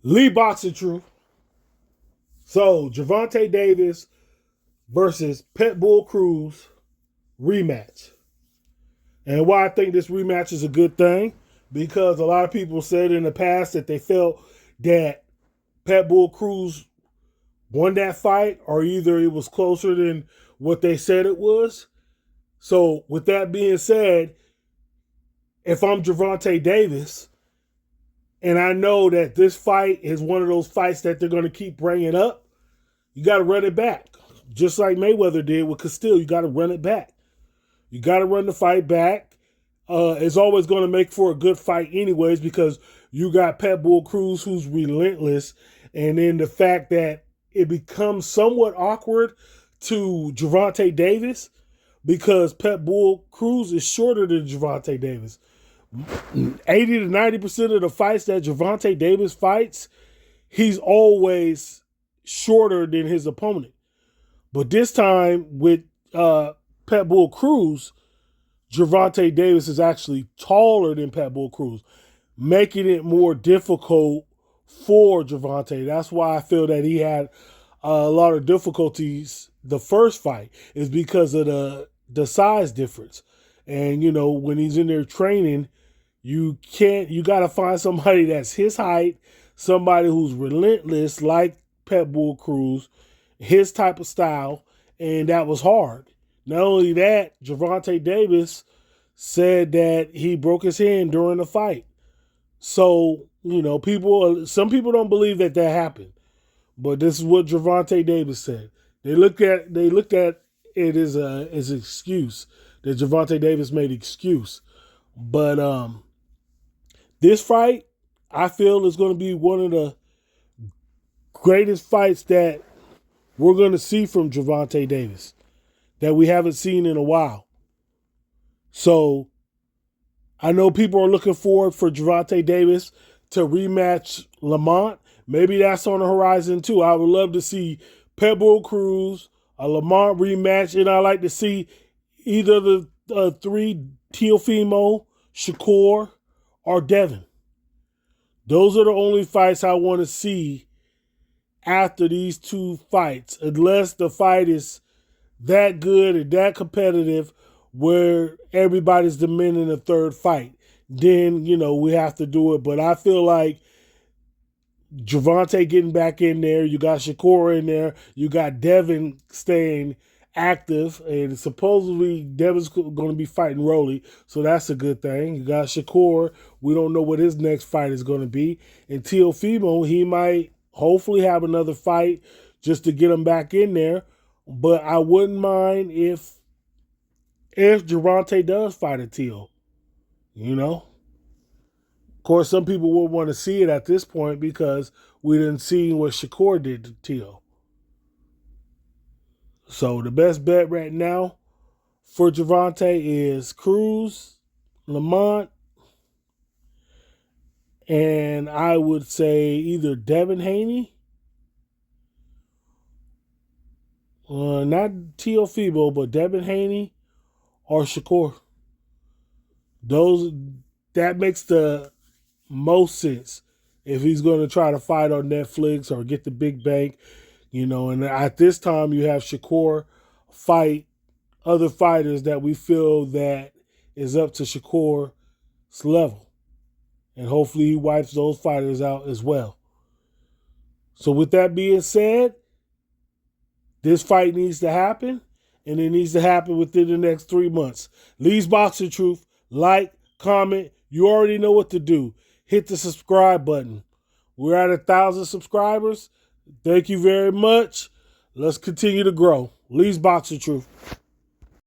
Lee Boxing Truth. So, Gervonta Davis versus Pitbull Cruz rematch. And why I think this rematch is a good thing, because a lot of people said in the past that they felt that Pitbull Cruz won that fight, or either it was closer than what they said it was. So, with that being said, if I'm Gervonta Davis, and I know that this fight is one of those fights that they're going to keep bringing up, you got to run it back. Just like Mayweather did with Castile, you got to run it back. You got to run the fight back. It's always going to make for a good fight anyways, because you got Pitbull Cruz, who's relentless. And then the fact that it becomes somewhat awkward to Gervonta Davis, because Pitbull Cruz is shorter than Gervonta Davis. 80 to 90% of the fights that Gervonta Davis fights, he's always shorter than his opponent. But this time with Pitbull Cruz, Gervonta Davis is actually taller than Pitbull Cruz, making it more difficult for Gervonta. That's why I feel that he had a lot of difficulties the first fight, is because of the size difference. And, you know, when he's in there training, you got to find somebody that's his height, somebody who's relentless like Pitbull Cruz, his type of style, and that was hard. Not only that, Gervonta Davis said that he broke his hand during the fight. So, you know, some people don't believe that happened, but this is what Gervonta Davis said. They looked at it as an excuse, that Gervonta Davis made excuse. But this fight, I feel, is going to be one of the greatest fights that we're going to see from Gervonta Davis, that we haven't seen in a while. So I know people are looking forward for Gervonta Davis to rematch Lamont. Maybe that's on the horizon too. I would love to see Pitbull Cruz, a Lamont rematch, and I like to see either the three, Teofimo, Shakur, or Devin. Those are the only fights I want to see after these two fights, unless the fight is that good and that competitive where everybody's demanding a third fight. Then, you know, we have to do it. But I feel like Gervonta getting back in there, you got Shakur in there, you got Devin staying active, and supposedly Devin's going to be fighting Rolly, so that's a good thing. You got Shakur, we don't know what his next fight is going to be, and Teofimo, he might hopefully have another fight just to get him back in there, but I wouldn't mind if Gervonta does fight a Teo, you know. Of course, some people will want to see it at this point because we didn't see what Shakur did to Teo. So the best bet right now for Gervonta is Cruz, Lamont, and I would say either Devin Haney, not Teofimo, but Devin Haney or Shakur. That makes the most sense if he's going to try to fight on Netflix or get the big bank. You know, and at this time you have Shakur fight other fighters that we feel that is up to Shakur's level. And hopefully he wipes those fighters out as well. So with that being said, this fight needs to happen, and it needs to happen within the next 3 months. Lee's Boxing Truth. Like, comment. You already know what to do. Hit the subscribe button. We're at 1,000 subscribers. Thank you very much. Let's continue to grow. Lee's Boxing Truth.